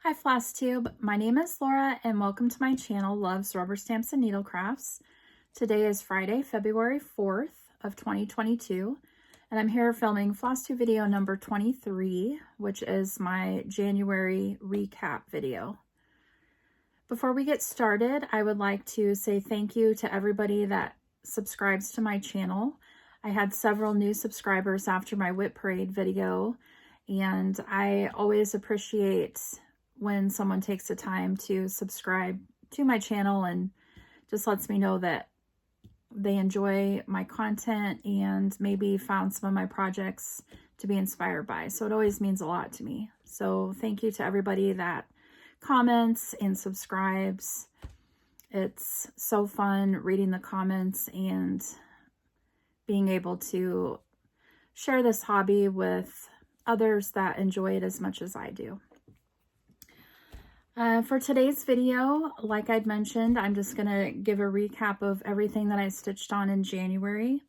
Hi Flosstube, my name is Laura and welcome to my channel, Loves Rubber Stamps and Needle Crafts. Today is Friday, February 4th of 2022, and I'm here filming Flosstube video number 23, which is my January recap video. Before we get started, I would like to say thank you to everybody that subscribes to my channel. I had several new subscribers after my Whip Parade video, and I always appreciate when someone takes the time to subscribe to my channel and just lets me know that they enjoy my content and maybe found some of my projects to be inspired by. So it always means a lot to me. So thank you to everybody that comments and subscribes. It's so fun reading the comments and being able to share this hobby with others that enjoy it as much as I do. For today's video, like I'd mentioned, I'm just going to give a recap of everything that I stitched on in January.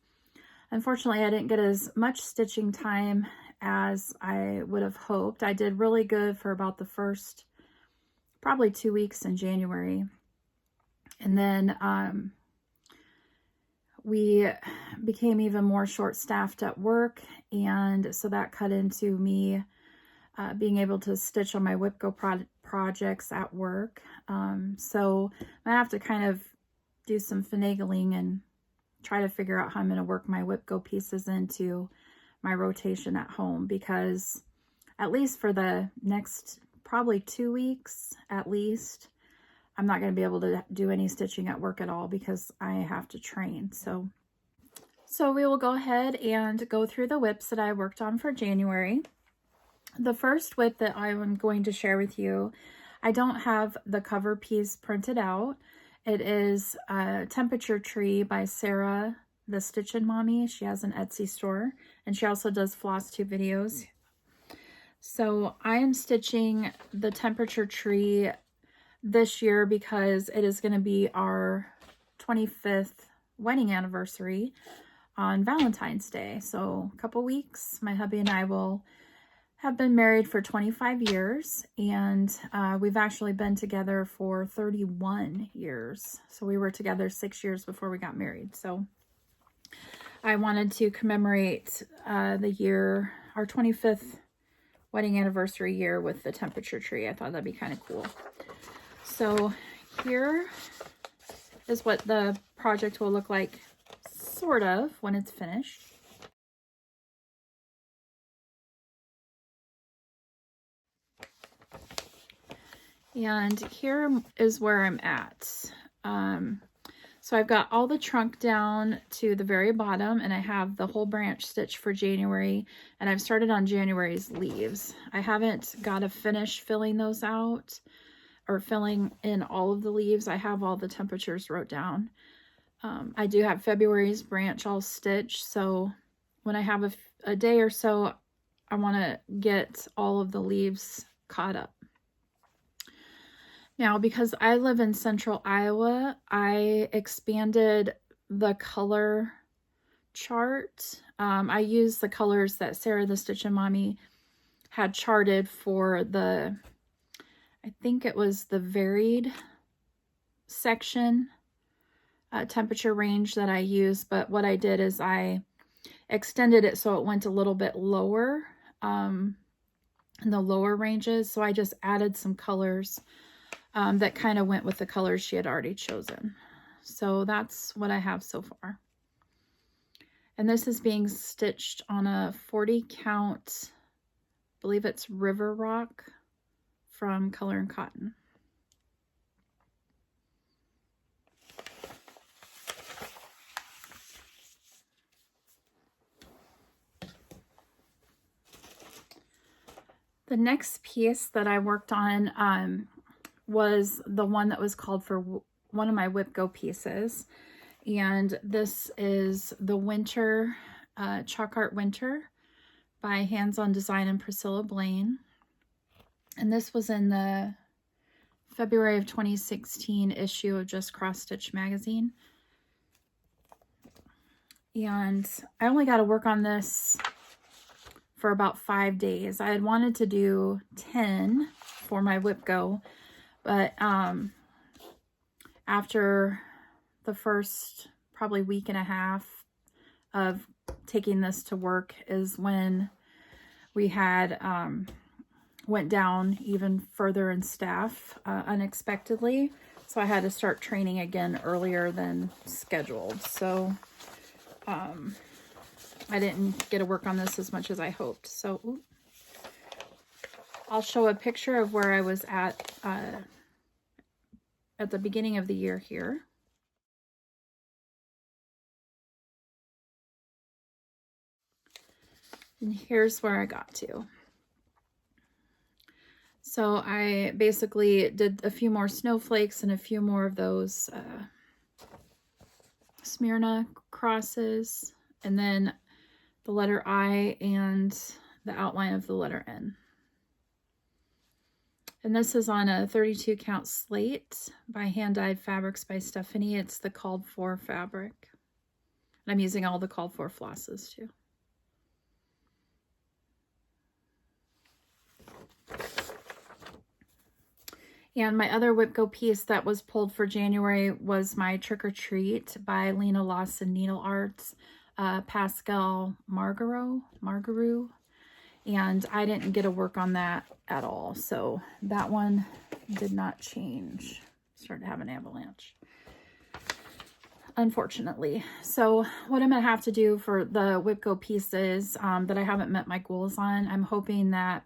Unfortunately, I didn't get as much stitching time as I would have hoped. I did really good for about the first probably 2 weeks in January. And then we became even more short-staffed at work, and so that cut into me being able to stitch on my Whip Go projects at work. So I have to kind of do some finagling and try to figure out how I'm going to work my Whip Go pieces into my rotation at home, because at least for the next probably 2 weeks at least, I'm not going to be able to do any stitching at work at all because I have to train. So we will go ahead and go through the whips that I worked on for January. The first whip that I'm going to share with you, I don't have the cover piece printed out. It is a Temperature Tree by Sarah, the Stitchin mommy. She has an Etsy store, and she also does Flosstube videos. So I am stitching the Temperature Tree this year because it is going to be our 25th wedding anniversary on Valentine's Day. So a couple weeks, my hubby and I will have been married for 25 years, and we've actually been together for 31 years. So we were together 6 years before we got married. So I wanted to commemorate the year, our 25th wedding anniversary year, with the Temperature Tree. I thought that'd be kind of cool. So here is what the project will look like, sort of, when it's finished. And here is where I'm at. So I've got all the trunk down to the very bottom, and I have the whole branch stitch for January, and I've started on January's leaves. I haven't got to finish filling those out or filling in all of the leaves. I have all the temperatures wrote down. I do have February's branch all stitched, so when I have a day or so, I want to get all of the leaves caught up. Now, because I live in central Iowa, I expanded the color chart. I used the colors that Sarah the Stitchin mommy had charted for the, I think it was the varied section temperature range that I used, but what I did is I extended it so it went a little bit lower in the lower ranges. So I just added some colors that kind of went with the colors she had already chosen. So that's what I have so far. And this is being stitched on a 40 count, I believe it's River Rock from Color and Cotton. The next piece that I worked on was the one that was called for one of my Whip Go pieces, and this is the Winter Chalk Art Winter by Hands On Design and Priscilla Blain, and this was in the February of 2016 issue of Just Cross Stitch magazine. And I only got to work on this for about 5 days. I had wanted to do 10 for my whip go. But after the first probably week and a half of taking this to work is when we had went down even further in staff unexpectedly. So I had to start training again earlier than scheduled. So I didn't get to work on this as much as I hoped. So I'll show a picture of where I was at the beginning of the year here. And here's where I got to. So I basically did a few more snowflakes and a few more of those Smyrna crosses, and then the letter I and the outline of the letter N. And this is on a 32 count slate by Hand Dyed Fabrics by Stephanie. It's the called for fabric. And I'm using all the called for flosses too. And my other Whip Go piece that was pulled for January was my Trick or Treat by Lena Lawson Needle Arts, Pascal Margarou. And I didn't get to work on that at all. So that one did not change. Started to have an avalanche, unfortunately. So what I'm going to have to do for the Whip Go pieces that I haven't met my goals on, I'm hoping that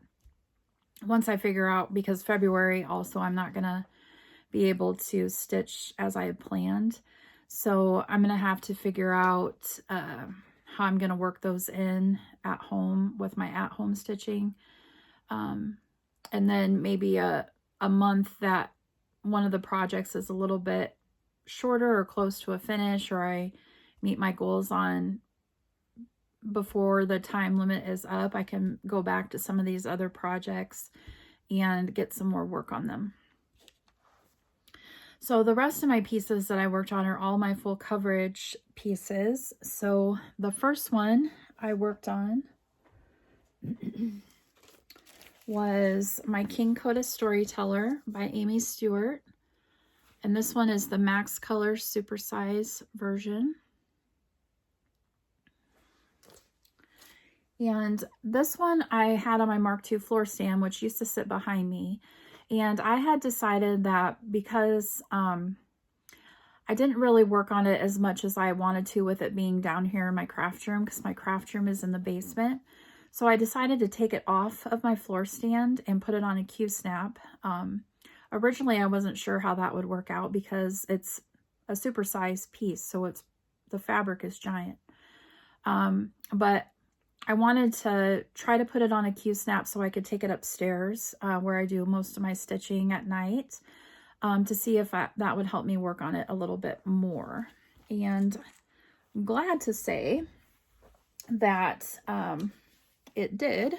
once I figure out, because February also I'm not going to be able to stitch as I had planned. So I'm going to have to figure out how I'm going to work those in at home with my at-home stitching. And then maybe a month that one of the projects is a little bit shorter or close to a finish, or I meet my goals on before the time limit is up, I can go back to some of these other projects and get some more work on them. So the rest of my pieces that I worked on are all my full coverage pieces. So the first one I worked on was my King Coda Storyteller by Aimee Stewart. And this one is the Max Color Supersize version. And this one I had on my Mark II floor stand, which used to sit behind me. And I had decided that because I didn't really work on it as much as I wanted to with it being down here in my craft room, because my craft room is in the basement. So I decided to take it off of my floor stand and put it on a Q-snap. Originally, I wasn't sure how that would work out because it's a supersized piece, so the fabric is giant. But I wanted to try to put it on a Q-snap so I could take it upstairs where I do most of my stitching at night to see if that would help me work on it a little bit more. And I'm glad to say that it did.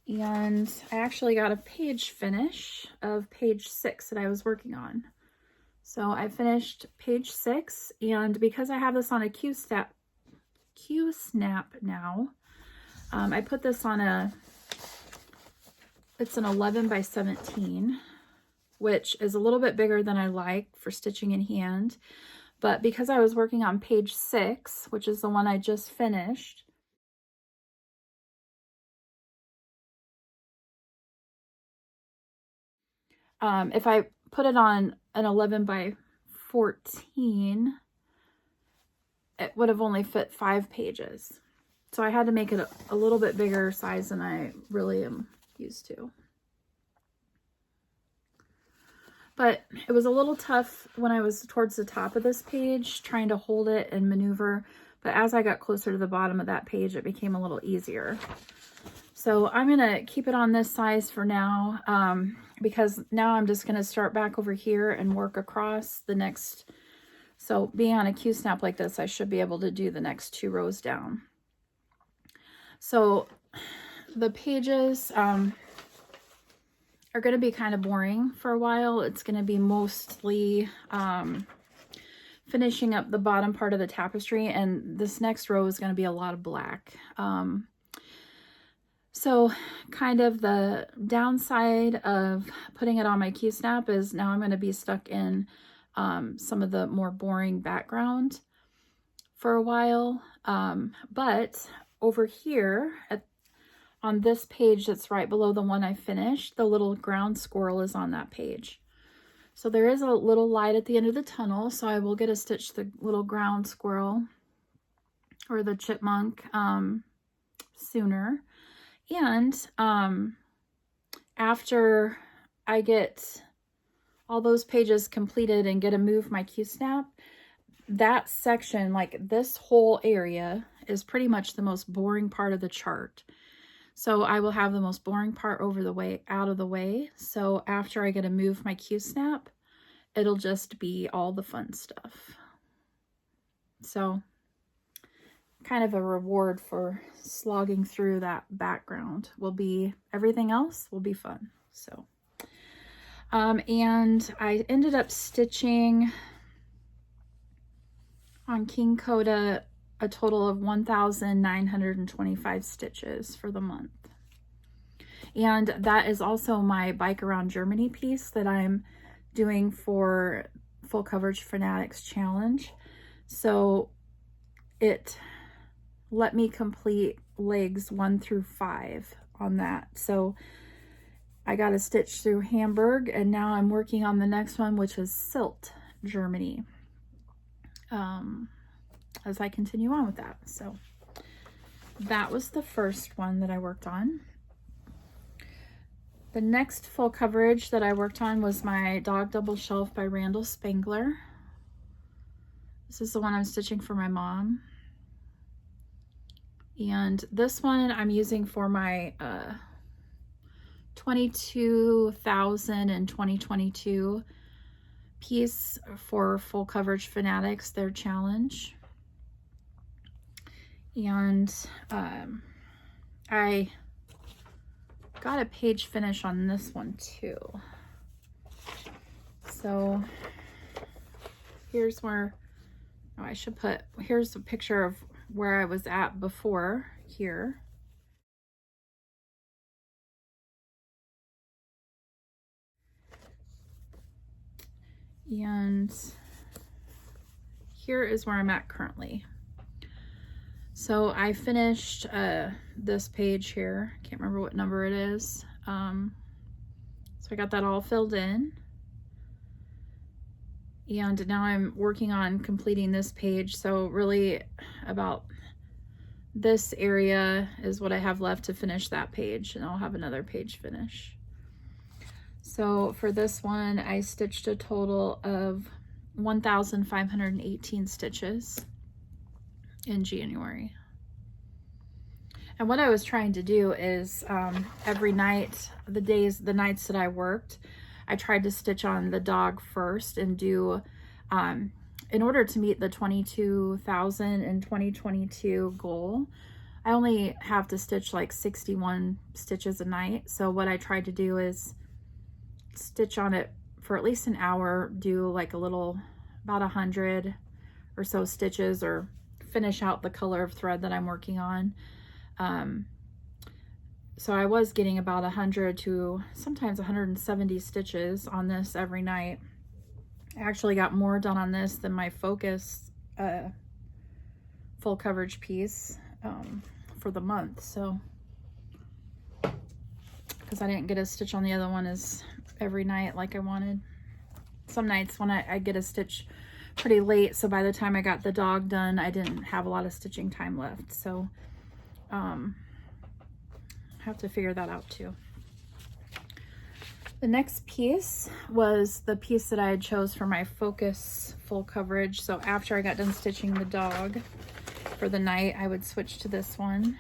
And I actually got a page finish of page 6 that I was working on. So I finished page 6, and because I have this on a Q-snap now, I put this on it's an 11 by 17, which is a little bit bigger than I like for stitching in hand. But because I was working on page 6, which is the one I just finished, if I put it on an 11 by 14, it would have only fit 5 pages. So I had to make it a little bit bigger size than I really am used to. But it was a little tough when I was towards the top of this page, trying to hold it and maneuver. But as I got closer to the bottom of that page, it became a little easier. So I'm going to keep it on this size for now, because now I'm just going to start back over here and work across the next. So being on a Q-snap like this, I should be able to do the next 2 rows down. So the pages are going to be kind of boring for a while. It's going to be mostly finishing up the bottom part of the tapestry, and this next row is going to be a lot of black. So kind of the downside of putting it on my Q snap is now I'm going to be stuck in some of the more boring background for a while. But over here on this page that's right below the one I finished, the little ground squirrel is on that page. So there is a little light at the end of the tunnel, so I will get to stitch the little ground squirrel or the chipmunk sooner. And after I get all those pages completed and get to move my Q-snap, that section, like this whole area, is pretty much the most boring part of the chart. So I will have the most boring part out of the way. So after I get to move my Q-snap, it'll just be all the fun stuff. So kind of a reward for slogging through that background will be, everything else will be fun. So and I ended up stitching on King Coda a total of 1,925 stitches for the month. And that is also my Bike Around Germany piece that I'm doing for Full Coverage Fanatics Challenge. So it let me complete legs 1 through 5 on that. So I got a stitch through Hamburg, and now I'm working on the next one, which is Silt, Germany, as I continue on with that. So that was the first one that I worked on. The next full coverage that I worked on was my Dog Double Shelf by Randall Spangler. This is the one I'm stitching for my mom. And this one I'm using for my 22,000 in 2022 piece for Full Coverage Fanatics, their challenge. And I got a page finish on this one too. So here's where, oh, I should put, here's a picture of where I was at before here. And here is where I'm at currently. So I finished this page here. Can't remember what number it is. So I got that all filled in. And now I'm working on completing this page. So really about this area is what I have left to finish that page, and I'll have another page finish. So for this one, I stitched a total of 1,518 stitches in January. And what I was trying to do is every night, the nights that I worked, I tried to stitch on the dog first and do, in order to meet the 22,000 in 2022 goal, I only have to stitch like 61 stitches a night. So what I tried to do is stitch on it for at least an hour, do like a little, about 100 or so stitches, or finish out the color of thread that I'm working on. So I was getting about 100 to sometimes 170 stitches on this every night. I actually got more done on this than my Focus full coverage piece for the month. So, because I didn't get a stitch on the other one as every night like I wanted. Some nights when I get a stitch pretty late, so by the time I got the dog done, I didn't have a lot of stitching time left. So have to figure that out too. The next piece was the piece that I had chose for my Focus full coverage. So after I got done stitching the dog for the night, I would switch to this one.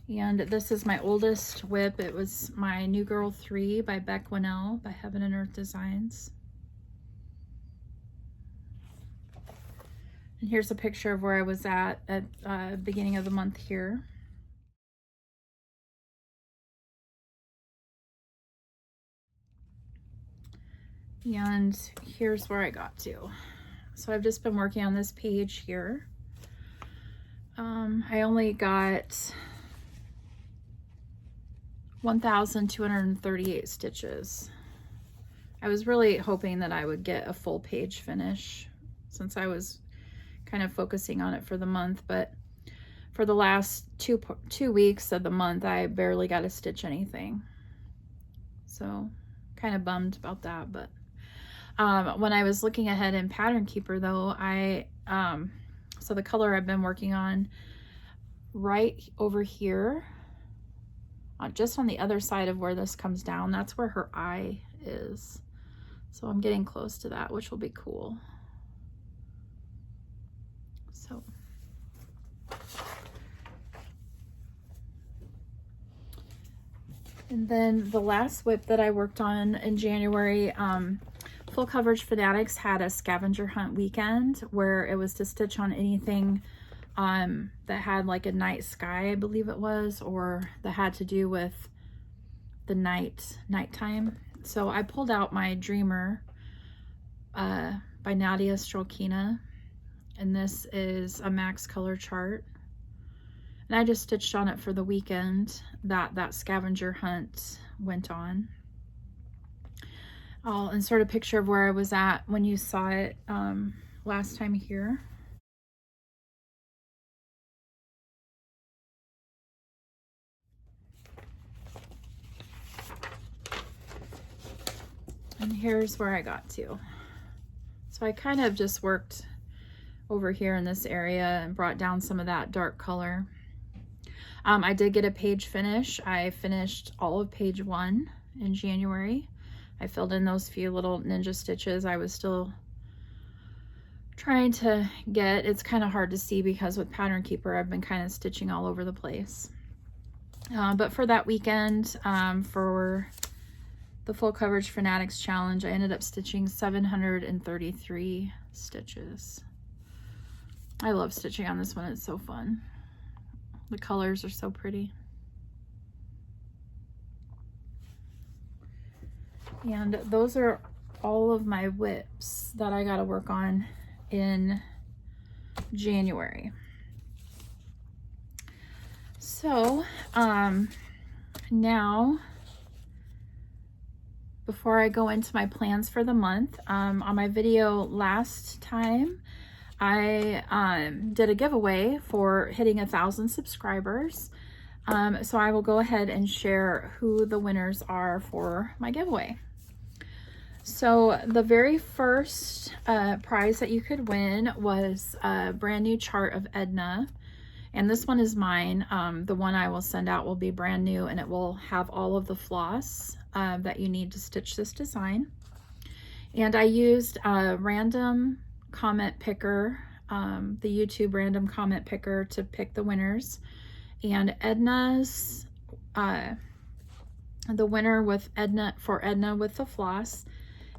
And this is my oldest whip. It was my New Girl 3 by Winnel by Heaven and Earth Designs. And here's a picture of where I was at beginning of the month here. And here's where I got to. So I've just been working on this page here. I only got 1,238 stitches. I was really hoping that I would get a full page finish since I was kind of focusing on it for the month, but for the last two weeks of the month, I barely got to stitch anything. So kind of bummed about that. But when I was looking ahead in Pattern Keeper though, so the color I've been working on right over here, just on the other side of where this comes down, that's where her eye is. So I'm getting close to that, which will be cool. So. And then the last whip that I worked on in January, Full Coverage Fanatics had a scavenger hunt weekend where it was to stitch on anything that had like a night sky, I believe it was, or that had to do with the nighttime. So I pulled out my Dreamer by Nadia Strelkina, and this is a max color chart. And I just stitched on it for the weekend that scavenger hunt went on. I'll insert a picture of where I was at when you saw it last time here. And here's where I got to. So I kind of just worked over here in this area and brought down some of that dark color. I did get a page finish. I finished all of page 1 in January. I filled in those few little ninja stitches I was still trying to get. It's kind of hard to see because with Pattern Keeper I've been kind of stitching all over the place. But for that weekend, for the Full Coverage Fanatics Challenge, I ended up stitching 733 stitches. I love stitching on this one. It's so fun. The colors are so pretty. And those are all of my whips that I got to work on in January. So now, before I go into my plans for the month, on my video last time, I did a giveaway for hitting 1,000 subscribers. So I will go ahead and share who the winners are for my giveaway. So the very first prize that you could win was a brand new chart of Edna. And this one is mine. The one I will send out will be brand new, and it will have all of the floss that you need to stitch this design. And I used a random comment picker, the YouTube random comment picker, to pick the winners. And Edna's, the winner with Edna, for Edna with the floss,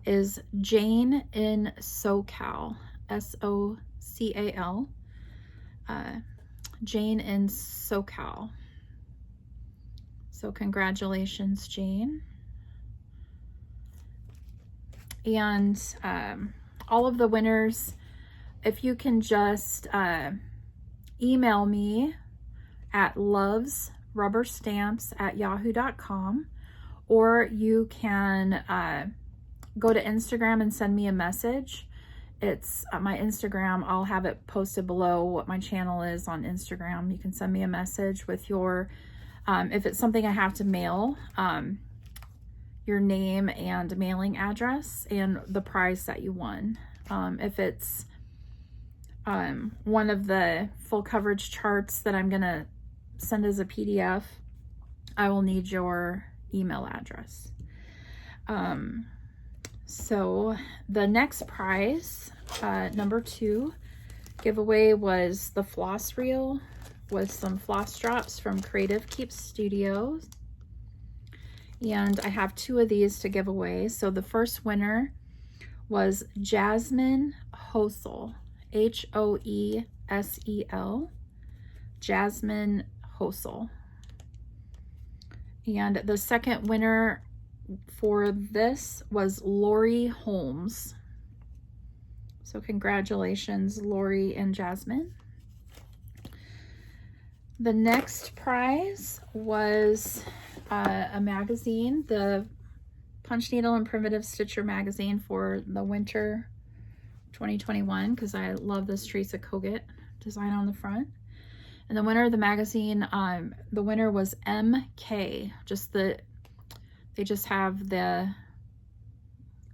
is Jane in SoCal, S-O-C-A-L, Jane in SoCal. So congratulations, Jane. And all of the winners, if you can just email me at lovesrubberstamps@yahoo.com, or you can go to Instagram and send me a message. It's my Instagram. I'll have it posted below what my channel is on Instagram. You can send me a message with your, if it's something I have to mail, your name and mailing address and the price that you won. If it's one of the full coverage charts that I'm gonna send as a PDF, I will need your email address. So the next prize, number 2 giveaway, was the Floss Reel with some floss drops from Creative Keep Studios. And I have 2 of these to give away. So the first winner was Jasmine Hosel, H-O-E-S-E-L, Jasmine Hosel. And the second winner for this was Lori Holmes. So congratulations, Lori and Jasmine. The next prize was a magazine, the Punch Needle and Primitive Stitcher magazine for the winter 2021, because I love this Teresa Kogut design on the front. And the winner of the magazine, the winner was MK. They just have the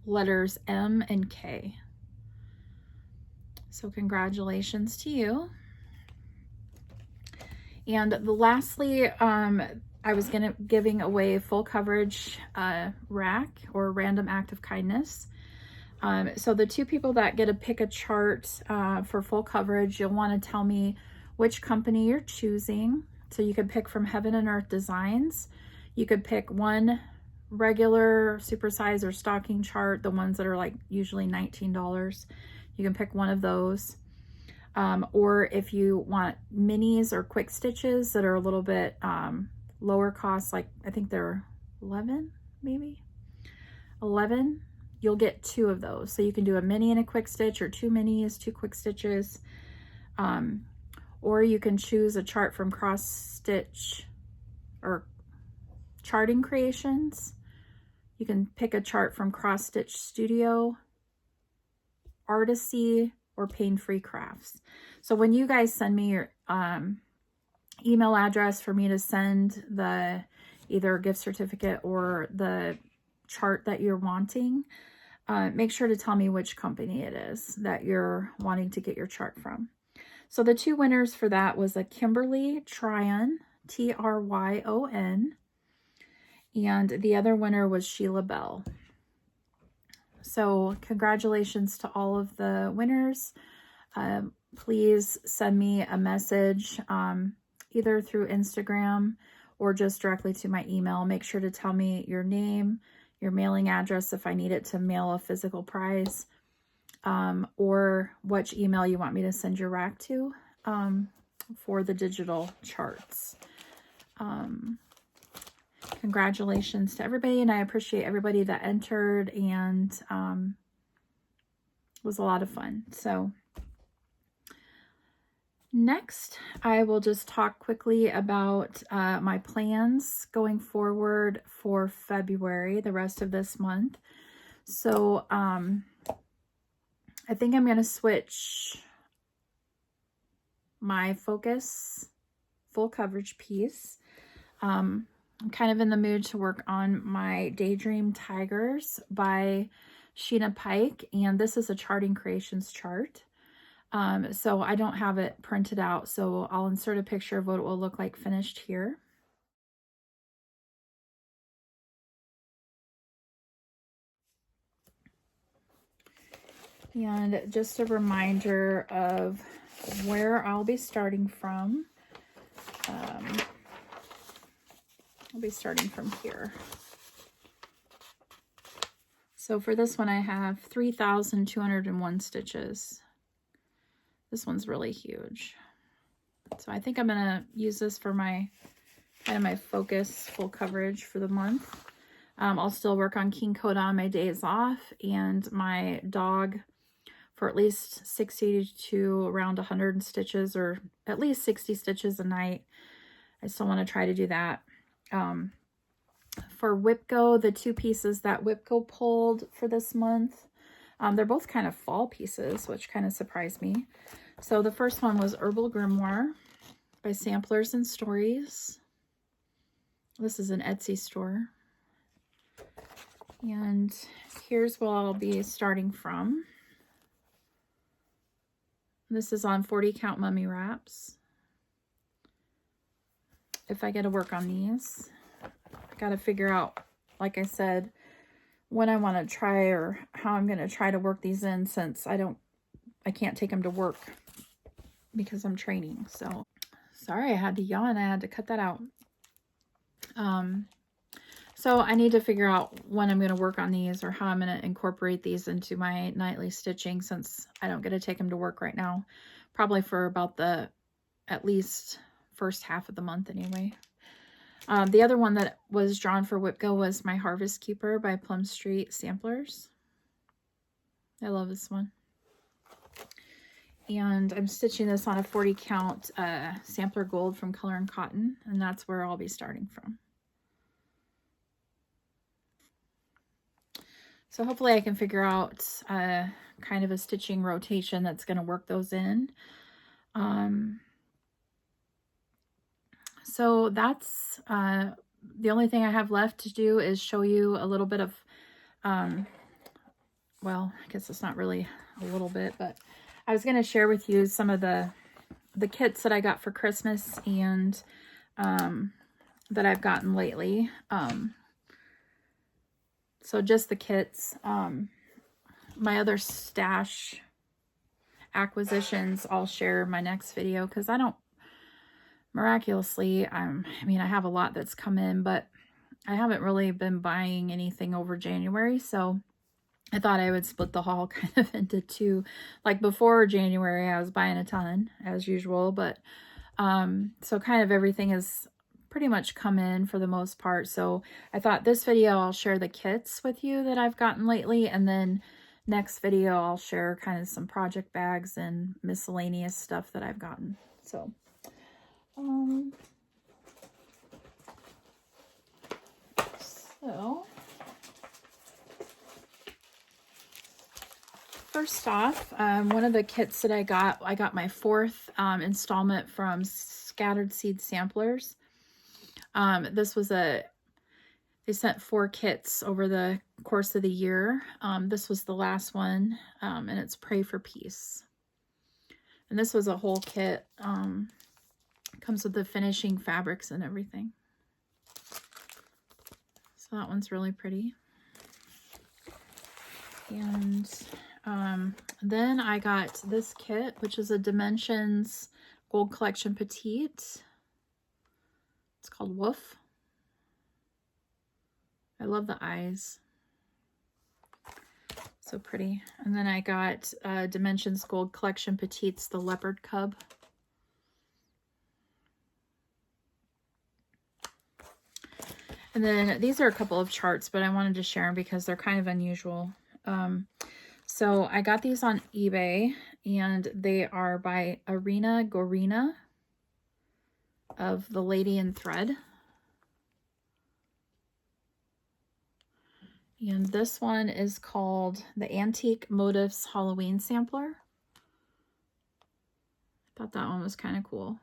letters M and K. So congratulations to you. And lastly, I was giving away full coverage rack or random act of kindness. So the two people that get to pick a chart for full coverage, you'll want to tell me which company you're choosing. So you could pick from Heaven and Earth Designs. You could pick one regular supersize or stocking chart, the ones that are like usually $19. You can pick one of those. Or if you want minis or quick stitches that are a little bit lower cost, like I think they're 11, maybe 11, you'll get two of those. So you can do a mini and a quick stitch, or two minis, two quick stitches. Or you can choose a chart from Cross Stitch or Charting Creations. You can pick a chart from Cross Stitch Studio, Artisy, or Pain Free Crafts. So when you guys send me your email address for me to send the either gift certificate or the chart that you're wanting, make sure to tell me which company it is that you're wanting to get your chart from. So the two winners for that was a Kimberly Tryon, Tryon, and the other winner was Sheila Bell. So congratulations to all of the winners. Please send me a message either through Instagram or just directly to my email. Make sure to tell me your name, your mailing address if I need it to mail a physical prize, or which email you want me to send your rack to for the digital charts. Congratulations to everybody, and I appreciate everybody that entered, and it was a lot of fun. So next, I will just talk quickly about my plans going forward for February, the rest of this month. So I think I'm going to switch my focus full coverage piece. I'm kind of in the mood to work on my Daydream Tigers by Sheena Pike, and this is a Charting Creations chart. So I don't have it printed out, so I'll insert a picture of what it will look like finished here. And just a reminder of where I'll be starting from. I'll be starting from here. So for this one, I have 3,201 stitches. This one's really huge. So I think I'm gonna use this for my kind of my focus full coverage for the month. I'll still work on King Koda on my days off, and my dog for at least 60 to around 100 stitches, or at least 60 stitches a night. I still want to try to do that. For Whipco, the two pieces that Whipco pulled for this month, they're both kind of fall pieces, which kind of surprised me. So the first one was Herbal Grimoire by Samplers and Stories. This is an Etsy store. And here's where I'll be starting from. This is on 40 count mummy wraps. If I get to work on these, I got to figure out, like I said, when I want to try or how I'm going to try to work these in, since I can't take them to work because I'm training. So sorry, I had to yawn. I had to cut that out. So I need to figure out when I'm going to work on these, or how I'm going to incorporate these into my nightly stitching, since I don't get to take them to work right now, probably for about the at least first half of the month anyway. The other one that was drawn for Whipco was my Harvest Keeper by Plum Street Samplers. I love this one. And I'm stitching this on a 40 count Sampler Gold from Color and Cotton, and that's where I'll be starting from. So hopefully I can figure out kind of a stitching rotation that's going to work those in. So that's the only thing I have left to do is show you a little bit of, well, I guess it's not really a little bit, but I was going to share with you some of the kits that I got for Christmas and that I've gotten lately. So just the kits. My other stash acquisitions I'll share in my next video, because I don't, miraculously, I mean, I have a lot that's come in, but I haven't really been buying anything over January, so I thought I would split the haul kind of into two. Like before January, I was buying a ton as usual, but so kind of everything has pretty much come in for the most part. So I thought this video I'll share the kits with you that I've gotten lately, and then next video I'll share kind of some project bags and miscellaneous stuff that I've gotten. So first off, one of the kits that I got my fourth installment from Scattered Seed Samplers. This was they sent 4 kits over the course of the year. This was the last one, and it's Pray for Peace. And this was a whole kit. Comes with the finishing fabrics and everything. So that one's really pretty. And then I got this kit, which is a Dimensions Gold Collection Petite. It's called Woof. I love the eyes. So pretty. And then I got Dimensions Gold Collection Petites, the Leopard Cub. And then these are a couple of charts, but I wanted to share them because they're kind of unusual. So I got these on eBay, and they are by Arena Gorina of the Lady in Thread. And this one is called the Antique Motifs Halloween Sampler. I thought that one was kind of cool.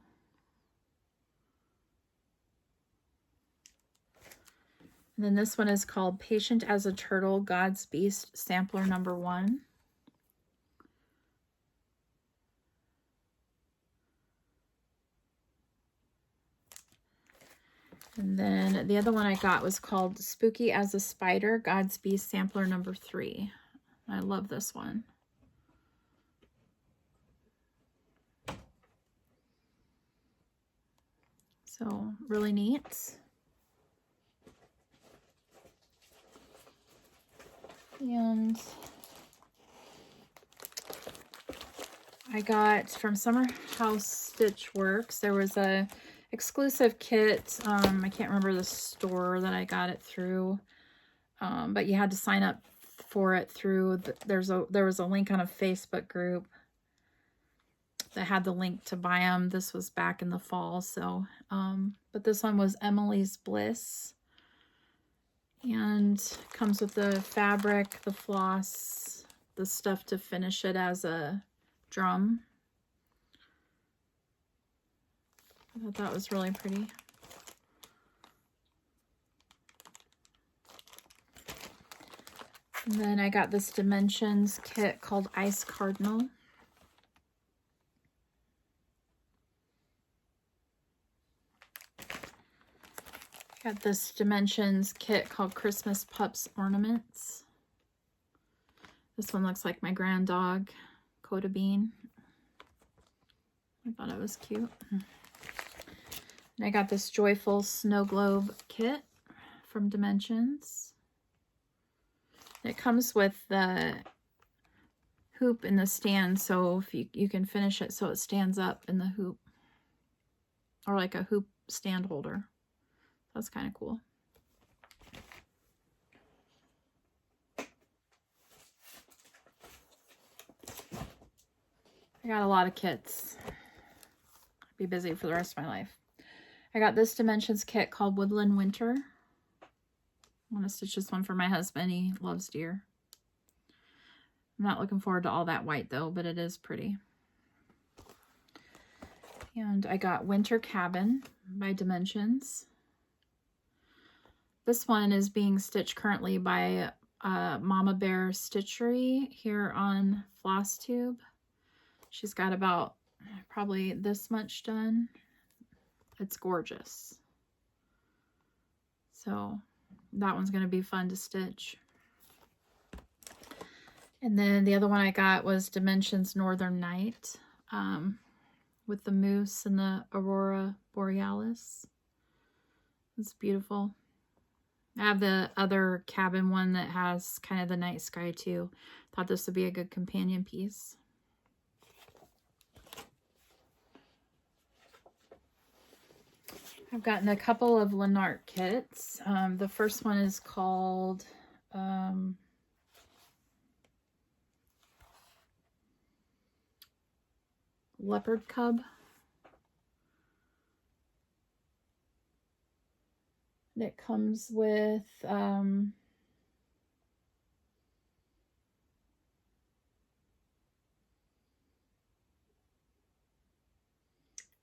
And then this one is called Patient as a Turtle, God's Beast Sampler number 1. And then the other one I got was called Spooky as a Spider, God's Beast Sampler number 3. I love this one. So really neat. And I got from Summer House Stitch Works, there was a exclusive kit. I can't remember the store that I got it through, but you had to sign up for it through there was a link on a Facebook group that had the link to buy them. This was back in the fall, so but this one was Emily's Bliss. And comes with the fabric, the floss, the stuff to finish it as a drum. I thought that was really pretty. And then I got this Dimensions kit called Ice Cardinal. Got this Dimensions kit called Christmas Pups Ornaments. This one looks like my grand dog, Koda Bean. I thought it was cute. And I got this Joyful Snow Globe kit from Dimensions. It comes with the hoop in the stand, so if you can finish it so it stands up in the hoop, or like a hoop stand holder. That's kind of cool. I got a lot of kits. I'll be busy for the rest of my life. I got this Dimensions kit called Woodland Winter. I want to stitch this one for my husband. He loves deer. I'm not looking forward to all that white though, but it is pretty. And I got Winter Cabin by Dimensions. This one is being stitched currently by Mama Bear Stitchery here on Flosstube. She's got about probably this much done. It's gorgeous. So that one's going to be fun to stitch. And then the other one I got was Dimensions Northern Night with the moose and the Aurora Borealis. It's beautiful. I have the other cabin one that has kind of the night sky too. Thought this would be a good companion piece. I've gotten a couple of Lennart kits. The first one is called Leopard Cub. It comes with I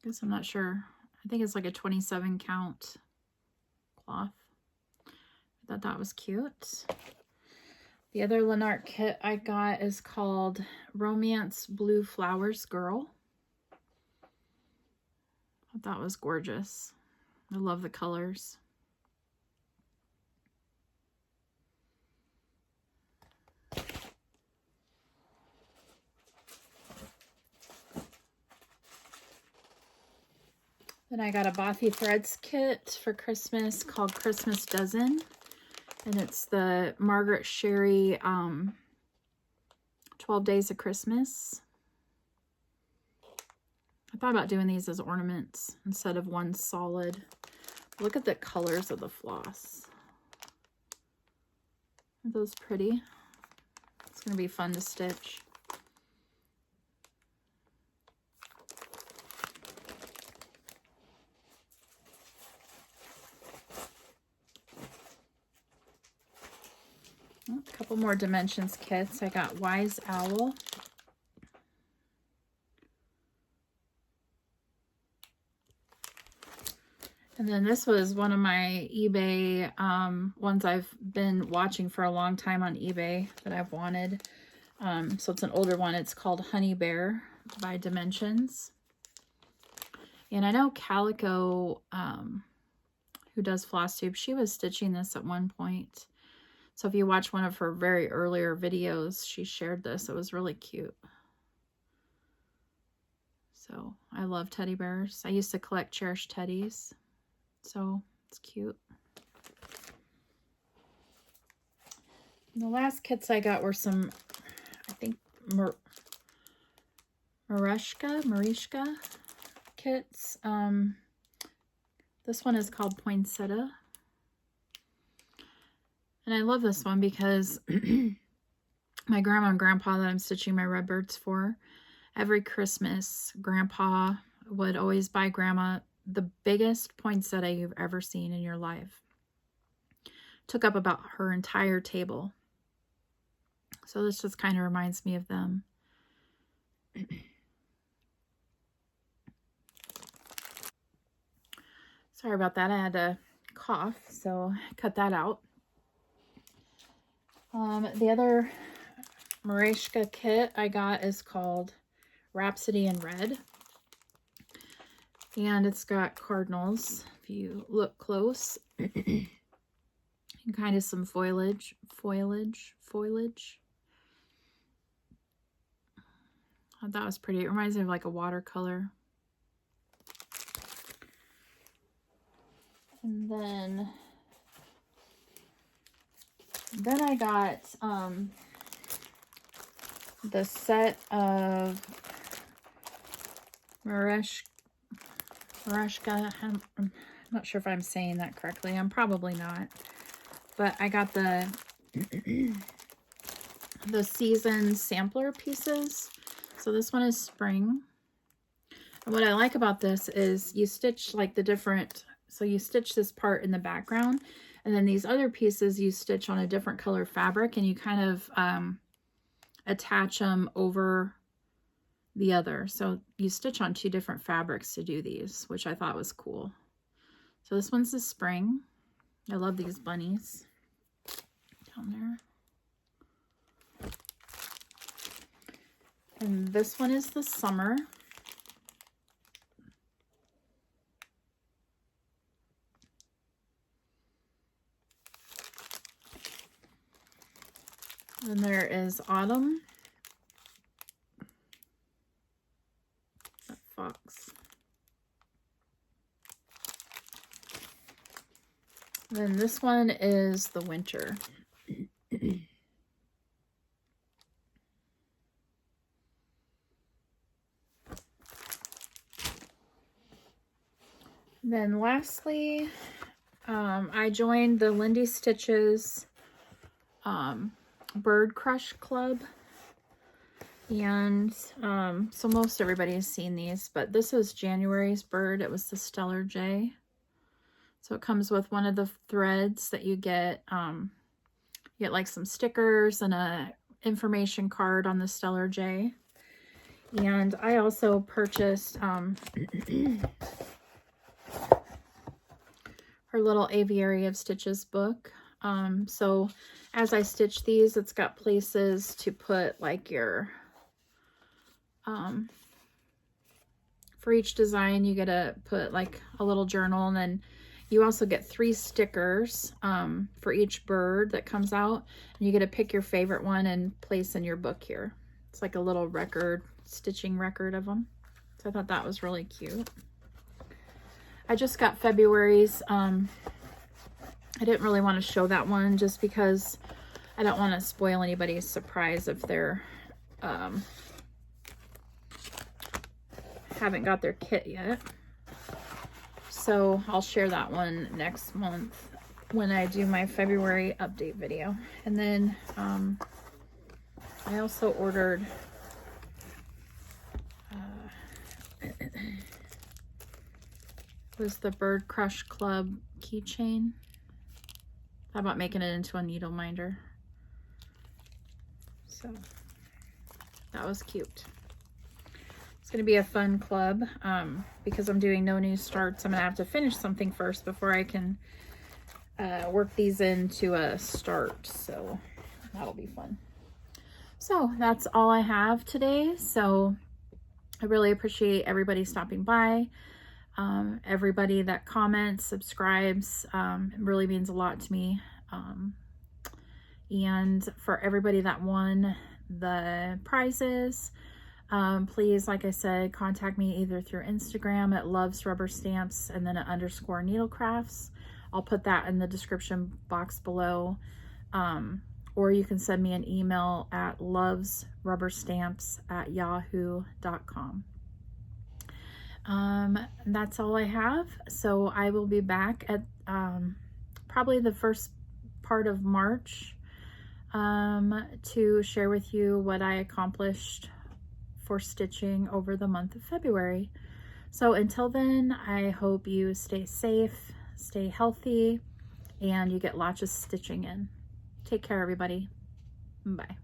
guess I'm not sure. I think it's like a 27 count cloth. I thought that was cute. The other Lennart kit I got is called Romance Blue Flowers Girl. I thought that was gorgeous. I love the colors. Then I got a Bathy Threads kit for Christmas called Christmas Dozen. And it's the Margaret Sherry 12 Days of Christmas. I thought about doing these as ornaments instead of one solid. Look at the colors of the floss. Are those pretty? It's going to be fun to stitch. A couple more Dimensions kits. I got Wise Owl. And then this was one of my eBay ones I've been watching for a long time on eBay that I've wanted. So it's an older one. It's called Honey Bear by Dimensions. And I know Calico, who does Flosstube, she was stitching this at one point. So if you watch one of her very earlier videos, she shared this. It was really cute. So I love teddy bears. I used to collect cherished teddies. So it's cute. And the last kits I got were some, I think, Marishka kits. This one is called Poinsettia. And I love this one because my grandma and grandpa that I'm stitching my Redbirds for, every Christmas, grandpa would always buy grandma the biggest poinsettia you've ever seen in your life. Took up about her entire table. So this just kind of reminds me of them. Sorry about that. I had a cough, so I cut that out. The other Marishka kit I got is called Rhapsody in Red. And it's got cardinals, if you look close. And kind of some foliage. I thought that was pretty. It reminds me of like a watercolor. And then I got the set of Marishka. I'm not sure if I'm saying that correctly. I'm probably not. But I got the season sampler pieces. So this one is spring. And what I like about this is you stitch like the different, so you stitch this part in the background, and then these other pieces you stitch on a different color fabric, and you kind of attach them over the other. So you stitch on 2 different fabrics to do these, which I thought was cool. So this one's the spring. I love these bunnies down there. And this one is the summer. Then there is autumn. That fox. Then this one is the winter. Then lastly, I joined the Lindy Stitches Bird Crush Club. And so most everybody has seen these, but this is January's bird. It was the Stellar Jay. So it comes with one of the threads that you get. You get like some stickers and a information card on the Stellar Jay. And I also purchased her little Aviary of Stitches book. So as I stitch these, it's got places to put like your, for each design, you get to put like a little journal, and then you also get 3 stickers, for each bird that comes out, and you get to pick your favorite one and place in your book here. It's like a little record, stitching record of them. So I thought that was really cute. I just got February's, I didn't really want to show that one just because I don't want to spoil anybody's surprise if they're haven't got their kit yet. So I'll share that one next month when I do my February update video. And then I also ordered was the Bird Crush Club keychain. How about making it into a needle minder? So that was cute. It's going to be a fun club because I'm doing no new starts. I'm going to have to finish something first before I can work these into a start. So that'll be fun. So that's all I have today. So I really appreciate everybody stopping by. Everybody that comments, subscribes, it really means a lot to me. And for everybody that won the prizes, please, like I said, contact me either through Instagram at Loves Rubber Stamps and then at _ Needlecrafts. I'll put that in the description box below. Or you can send me an email at lovesrubberstamps@yahoo.com. That's all I have. So I will be back at probably the first part of March to share with you what I accomplished for stitching over the month of February. So until then, I hope you stay safe, stay healthy, and you get lots of stitching in. Take care, everybody. Bye.